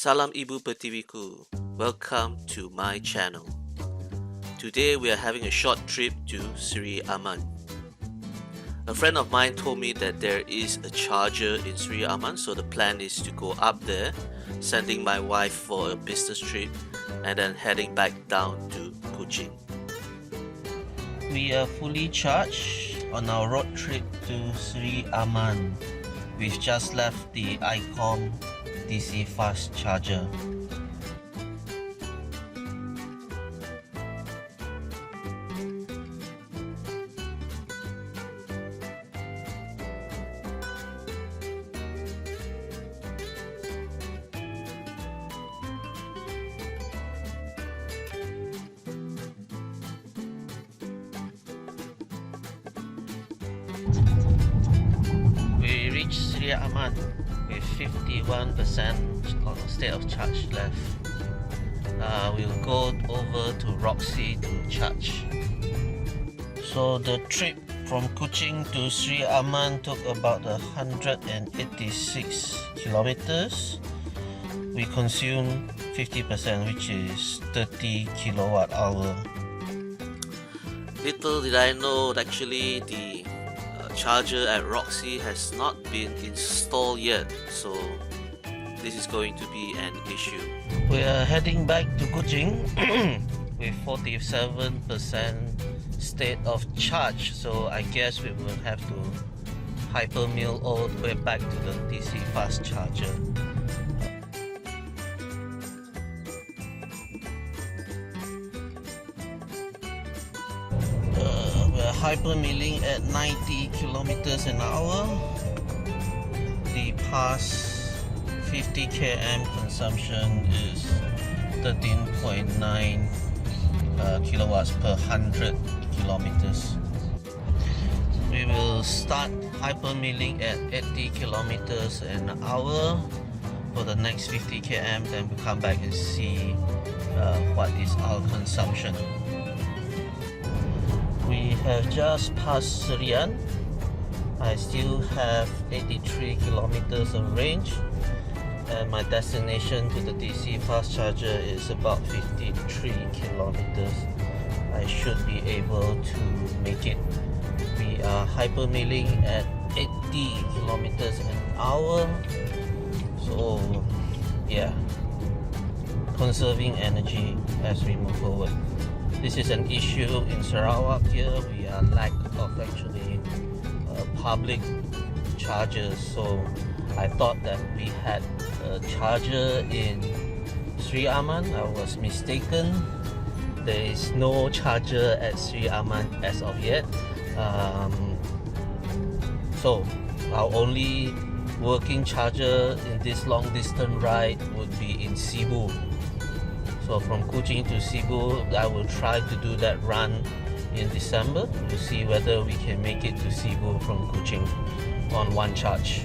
Salam Ibu Pertiwiku, welcome to my channel. Today we are having a short trip to Sri Aman. A friend of mine told me that there is a charger in Sri Aman, so the plan is to go up there, sending my wife for a business trip and then heading back down to Kuching. We are fully charged on our road trip to Sri Aman. We've just left the ICOM DC fast charger. We reached Sri Aman with 51% state of charge left. We'll go over to Roxy to charge. So the trip from Kuching to Sri Aman took about 186 kilometers. We consumed 50%, which is 30 kilowatt hour. Little did I know that actually the charger at Roxy has not been installed yet, so this is going to be an issue. We are heading back to Kuching with 47% state of charge, so I guess we will have to hypermill all the way back to the DC fast charger. We're hypermilling at 90 kilometers an hour. The past 50 km consumption is 13.9 kilowatts per 100 kilometers. We will start hypermilling at 80 kilometers an hour for the next 50 km, then we'll come back and see what is our consumption. We have just passed Sri Aman. I still have 83 kilometers of range, and my destination to the DC fast charger is about 53 kilometers. I should be able to make it. We are hypermilling at 80 kilometers an hour, so yeah, conserving energy as we move forward. This is an issue in Sarawak here. We are lack of actually public chargers, so I thought that we had a charger in Sri Aman. I was mistaken. There is no charger at Sri Aman as of yet. So our only working charger in this long distance ride would be in Cebu. So from Kuching to Cebu, I will try to do that run in December to see whether we can make it to Cebu from Kuching on one charge.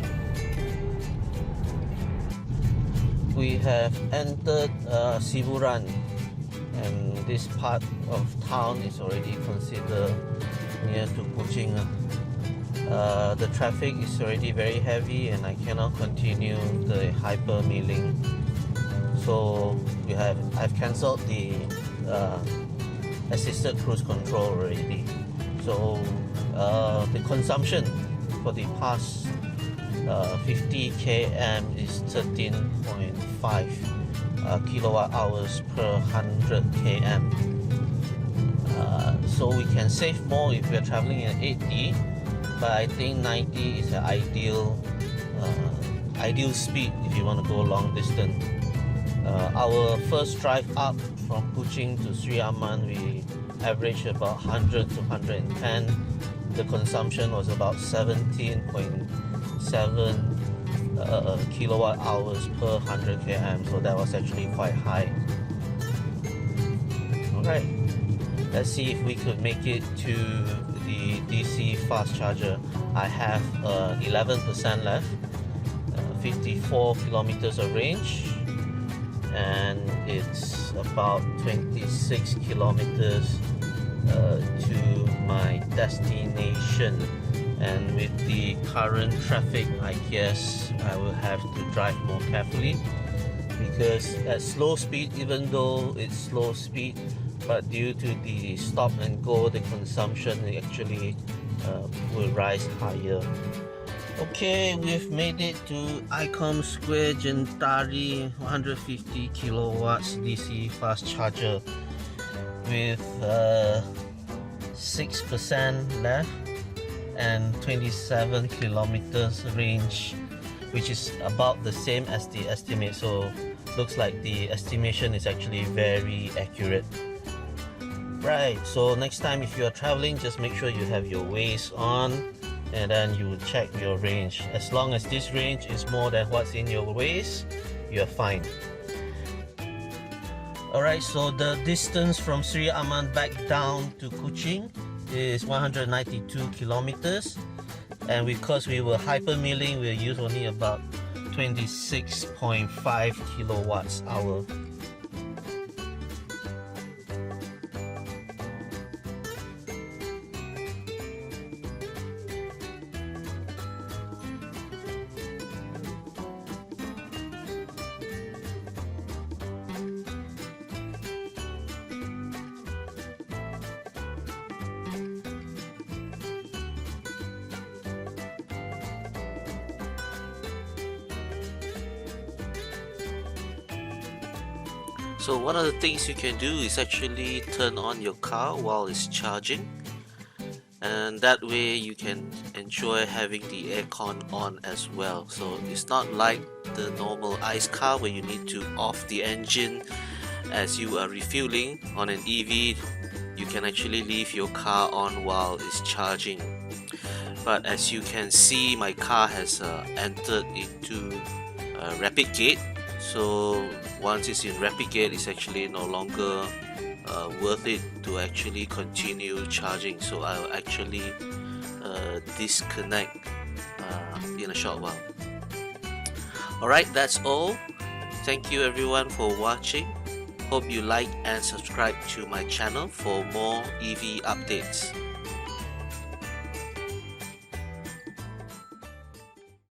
We have entered Cebu Run, and this part of town is already considered near to Kuching. The traffic is already very heavy and I cannot continue the hypermilling. So I've cancelled the assisted cruise control already. So the consumption for the past 50 km is 13.5 kilowatt hours per 100 km. So we can save more if we're traveling at 80, but I think 90 is an ideal speed if you want to go long distance. Our first drive up from Kuching to Sri Aman, we averaged about 100 to 110. The consumption was about 17.7 kilowatt hours per 100 km, so that was actually quite high. Alright, let's see if we could make it to the DC fast charger. I have 11% left, 54 kilometers of range, and it's about 26 kilometers to my destination. And with the current traffic, I guess I will have to drive more carefully. because at slow speed, even though it's slow speed, but due to the stop and go, the consumption actually will rise higher. Okay, we've made it to ICOM Square Gentari 150 kilowatts DC fast charger with 6% left and 27 kilometers range, which is about the same as the estimate. So looks like the estimation is actually very accurate. Right, so next time if you are traveling, just make sure you have your Waze on and then you check your range. As long as this range is more than what's in your Waze, you're fine. Alright, so the distance from Sri Aman back down to Kuching is 192 kilometers, and because we were hypermilling, we'll use only about 26.5 kilowatts hour. So one of the things you can do is actually turn on your car while it's charging, and that way you can enjoy having the aircon on as well. So it's not like the normal ICE car where you need to off the engine as you are refueling. On an EV, you can actually leave your car on while it's charging. But as you can see, my car has entered into rapid gate. So once it's in rapid gate, it's actually no longer worth it to actually continue charging. So I'll actually disconnect in a short while. Alright, that's all. Thank you everyone for watching. Hope you like and subscribe to my channel for more EV updates.